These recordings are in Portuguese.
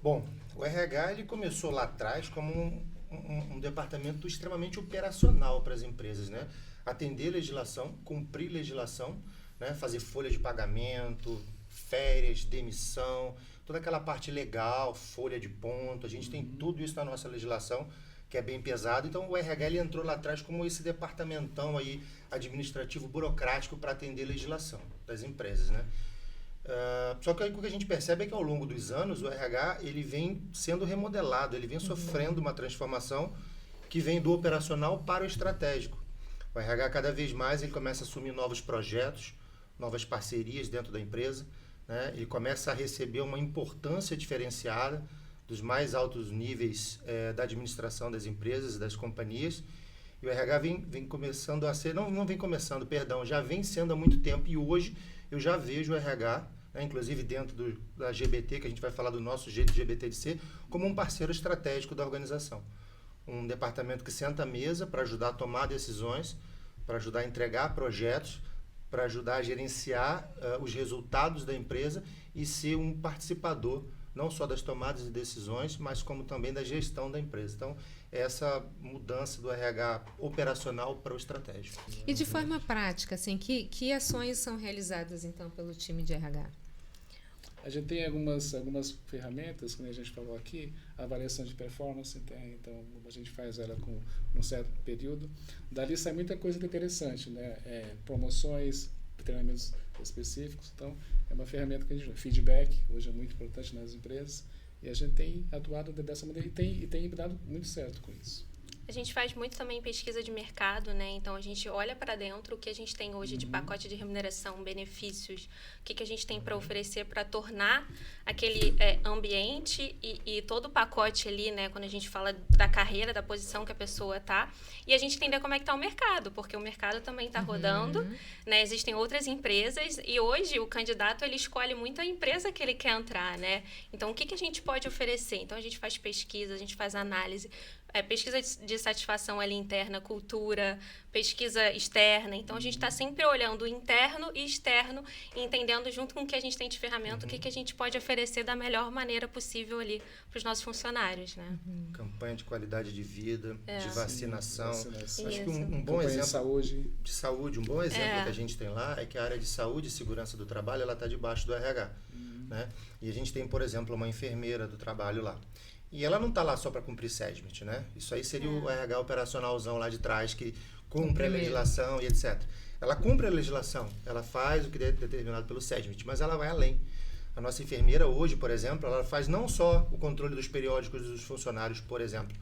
Bom, o RH ele começou lá atrás como um departamento extremamente operacional para as empresas, né? Atender legislação, cumprir legislação, né? Fazer folha de pagamento, férias, demissão, toda aquela parte legal, folha de ponto. A gente tem tudo isso na nossa legislação, que é bem pesado. Então o RH ele entrou lá atrás como esse departamentão aí administrativo burocrático para atender legislação das empresas, né? Só que aí o que a gente percebe é que ao longo dos anos o RH ele vem sendo remodelado, ele vem sofrendo uma transformação que vem do operacional para o estratégico. O RH cada vez mais ele começa a assumir novos projetos, novas parcerias dentro da empresa, né? Ele começa a receber uma importância diferenciada dos mais altos níveis da administração das empresas e das companhias. E o RH vem começando a ser, não vem começando, perdão, já vem sendo há muito tempo e hoje eu já vejo o RH, né, inclusive dentro da GBT, que a gente vai falar do nosso jeito GBT de ser, como um parceiro estratégico da organização. Um departamento que senta à mesa para ajudar a tomar decisões, para ajudar a entregar projetos, para ajudar a gerenciar os resultados da empresa e ser um participador não só das tomadas de decisões, mas como também da gestão da empresa. Então, essa mudança do RH operacional para o estratégico. E de forma prática, assim, que ações são realizadas, então, pelo time de RH? A gente tem algumas ferramentas, como a gente falou aqui, a avaliação de performance, então a gente faz ela com um certo período. Dali sai muita coisa interessante, né? Promoções, treinamentos específicos. Então, é uma ferramenta que a gente... Feedback, hoje é muito importante nas empresas. E a gente tem atuado dessa maneira e tem dado muito certo com isso. A gente faz muito também pesquisa de mercado, né? Então, a gente olha para dentro o que a gente tem hoje de pacote de remuneração, benefícios, o que a gente tem para oferecer para tornar aquele ambiente e todo o pacote ali, né? Quando a gente fala da carreira, da posição que a pessoa está. E a gente entender como é que está o mercado, porque o mercado também está rodando, né? Existem outras empresas e hoje o candidato, ele escolhe muito a empresa que ele quer entrar, né? Então, o que a gente pode oferecer? Então, a gente faz pesquisa, a gente faz análise, pesquisa de satisfação ali interna, cultura, pesquisa externa. Então, a gente está sempre olhando o interno e externo e entendendo junto com o que a gente tem de ferramenta, o que a gente pode oferecer da melhor maneira possível ali para os nossos funcionários, né? Campanha de qualidade de vida, de vacinação. Vacinação. Acho que um bom Campanha exemplo de saúde, um bom exemplo que a gente tem lá é que a área de saúde e segurança do trabalho ela está debaixo do RH. Né? E a gente tem, por exemplo, uma enfermeira do trabalho lá. E ela não está lá só para cumprir SESMIT, né? Isso aí seria o RH operacionalzão lá de trás, que cumpre a legislação e etc. Ela cumpre a legislação, ela faz o que é determinado pelo SESMIT, mas ela vai além. A nossa enfermeira hoje, por exemplo, ela faz não só o controle dos periódicos dos funcionários, por exemplo,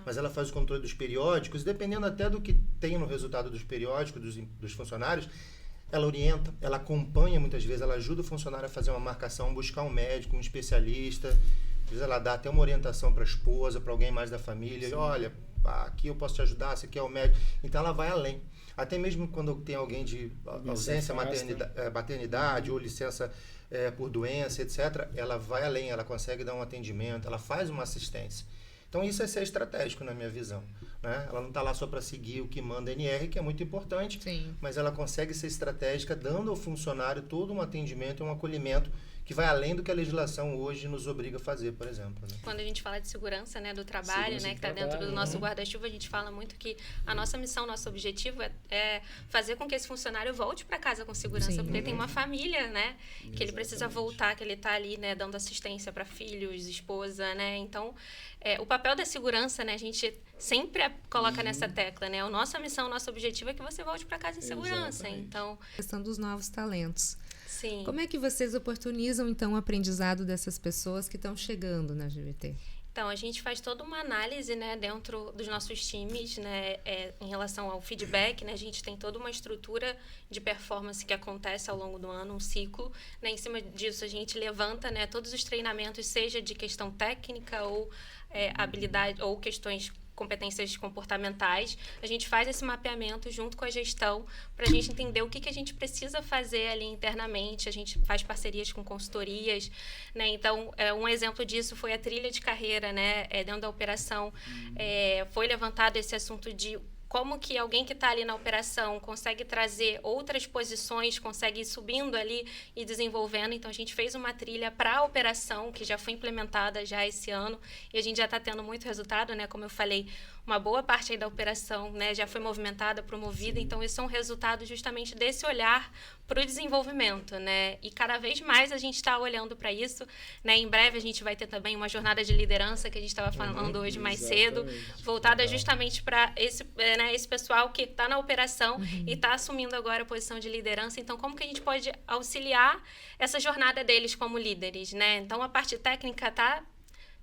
mas ela faz o controle dos periódicos, dependendo até do que tem no resultado dos periódicos dos funcionários, ela orienta, ela acompanha muitas vezes, ela ajuda o funcionário a fazer uma marcação, buscar um médico, um especialista. Às vezes ela dá até uma orientação para a esposa, para alguém mais da família. E, olha, aqui eu posso te ajudar, esse aqui é o médico. Então ela vai além. Até mesmo quando tem alguém de ausência, maternidade ou licença por doença, etc., ela vai além, ela consegue dar um atendimento, ela faz uma assistência. Então isso é ser estratégico na minha visão. Né? Ela não está lá só para seguir o que manda a NR, que é muito importante, mas ela consegue ser estratégica, dando ao funcionário todo um atendimento e um acolhimento que vai além do que a legislação hoje nos obriga a fazer, por exemplo. Né? Quando a gente fala de segurança, né, do trabalho, né, que está dentro do nosso guarda-chuva, a gente fala muito que a nossa missão, nosso objetivo é fazer com que esse funcionário volte para casa com segurança, porque tem uma família, né, que ele precisa voltar, que ele está ali, né, dando assistência para filhos, esposa, né, então o papel da segurança, né, a gente sempre coloca nessa tecla, né, a nossa missão, nosso objetivo é que você volte para casa em segurança, então... A questão dos novos talentos. Sim. Como é que vocês oportunizam, então, o aprendizado dessas pessoas que estão chegando na GBT? Então, a gente faz toda uma análise, né, dentro dos nossos times, né, em relação ao feedback, né, a gente tem toda uma estrutura de performance que acontece ao longo do ano, um ciclo, né, em cima disso a gente levanta, né, todos os treinamentos, seja de questão técnica ou habilidade ou competências comportamentais, a gente faz esse mapeamento junto com a gestão para a gente entender o que a gente precisa fazer ali internamente, a gente faz parcerias com consultorias, né? Então, um exemplo disso foi a trilha de carreira, né? Dentro da operação, foi levantado esse assunto de como que alguém que está ali na operação consegue trazer outras posições, consegue ir subindo ali e desenvolvendo. Então, a gente fez uma trilha para a operação, que já foi implementada já esse ano, e a gente já está tendo muito resultado, né? Como eu falei, uma boa parte aí da operação, né, já foi movimentada, promovida. Sim. Então, isso é um resultado justamente desse olhar para o desenvolvimento, né? E cada vez mais a gente está olhando para isso, né? Em breve a gente vai ter também uma jornada de liderança que a gente estava falando hoje mais cedo, voltada justamente para esse, né, esse pessoal que está na operação e está assumindo agora a posição de liderança. Então, como que a gente pode auxiliar essa jornada deles como líderes, né? Então, a parte técnica está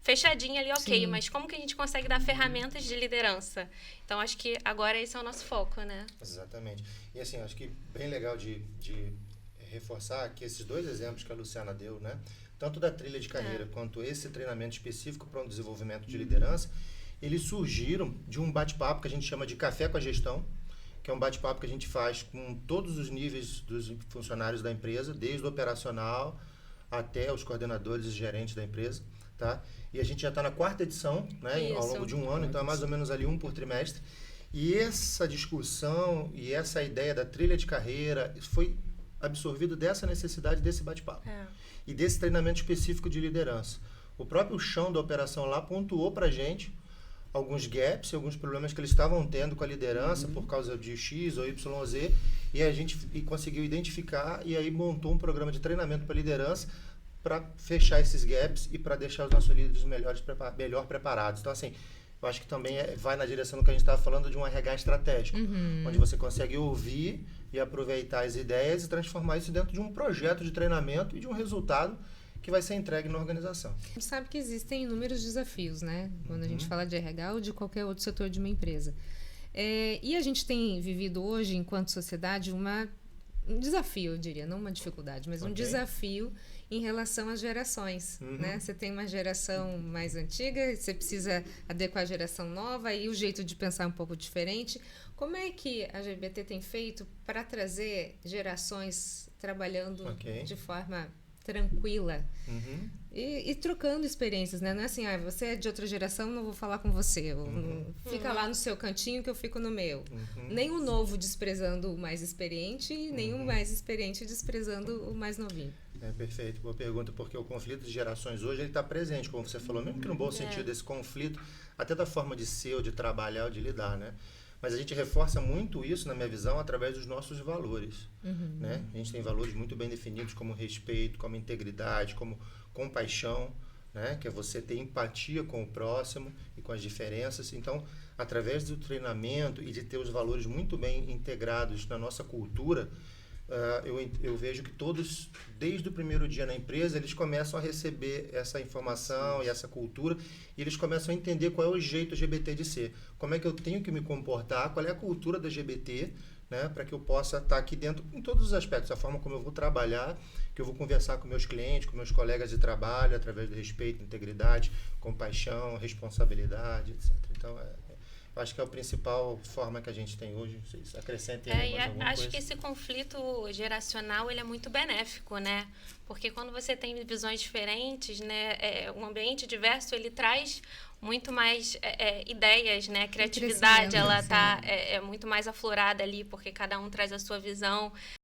fechadinha ali, ok, mas como que a gente consegue dar ferramentas de liderança? Então, acho que agora esse é o nosso foco, né? Exatamente. E assim, acho que bem legal de reforçar que esses dois exemplos que a Luciana deu, né? Tanto da trilha de carreira quanto esse treinamento específico para um desenvolvimento de liderança, eles surgiram de um bate-papo que a gente chama de Café com a Gestão, que é um bate-papo que a gente faz com todos os níveis dos funcionários da empresa, desde o operacional até os coordenadores e gerentes da empresa, tá? E a gente já está na 4ª edição, né, ao longo de um ano, então é mais ou menos ali um por trimestre. E essa discussão e essa ideia da trilha de carreira foi absorvido dessa necessidade desse bate-papo e desse treinamento específico de liderança. O próprio chão da operação lá pontuou para a gente alguns gaps, alguns problemas que eles estavam tendo com a liderança por causa de X ou YZ, e a gente conseguiu identificar e aí montou um programa de treinamento para liderança para fechar esses gaps e para deixar os nossos líderes melhor preparados. Então, assim, eu acho que também vai na direção do que a gente estava falando de um RH estratégico, onde você consegue ouvir e aproveitar as ideias e transformar isso dentro de um projeto de treinamento e de um resultado que vai ser entregue na organização. A gente sabe que existem inúmeros desafios, né? Quando a gente fala de RH ou de qualquer outro setor de uma empresa. E a gente tem vivido hoje, enquanto sociedade, um desafio, eu diria, não uma dificuldade, mas um desafio em relação às gerações, né? Você tem uma geração mais antiga, você precisa adequar a geração nova e o jeito de pensar é um pouco diferente. Como é que a GBT tem feito para trazer gerações trabalhando de forma tranquila e trocando experiências, né? Não é assim, você é de outra geração, não vou falar com você. Fica lá no seu cantinho que eu fico no meu. Nem o novo desprezando o mais experiente, nem o mais experiente desprezando o mais novinho. Perfeito, boa pergunta, porque o conflito de gerações hoje ele está presente, como você falou, mesmo que no bom sentido desse conflito, até da forma de ser, ou de trabalhar, ou de lidar, né? Mas a gente reforça muito isso, na minha visão, através dos nossos valores, né? A gente tem valores muito bem definidos, como respeito, como integridade, como compaixão, né? Que é você ter empatia com o próximo e com as diferenças. Então, através do treinamento e de ter os valores muito bem integrados na nossa cultura, eu vejo que todos, desde o primeiro dia na empresa, eles começam a receber essa informação e essa cultura, e eles começam a entender qual é o jeito LGBT de ser, como é que eu tenho que me comportar, qual é a cultura da LGBT, né, para que eu possa estar aqui dentro em todos os aspectos, a forma como eu vou trabalhar, que eu vou conversar com meus clientes, com meus colegas de trabalho, através do respeito, integridade, compaixão, responsabilidade, etc. Então, acho que é a principal forma que a gente tem hoje. Vocês acrescentem mais alguma coisa? Acho que esse conflito geracional ele é muito benéfico, né? Porque quando você tem visões diferentes, né, um ambiente diverso, ele traz muito mais ideias, né? A criatividade, ela tá muito mais aflorada ali, porque cada um traz a sua visão.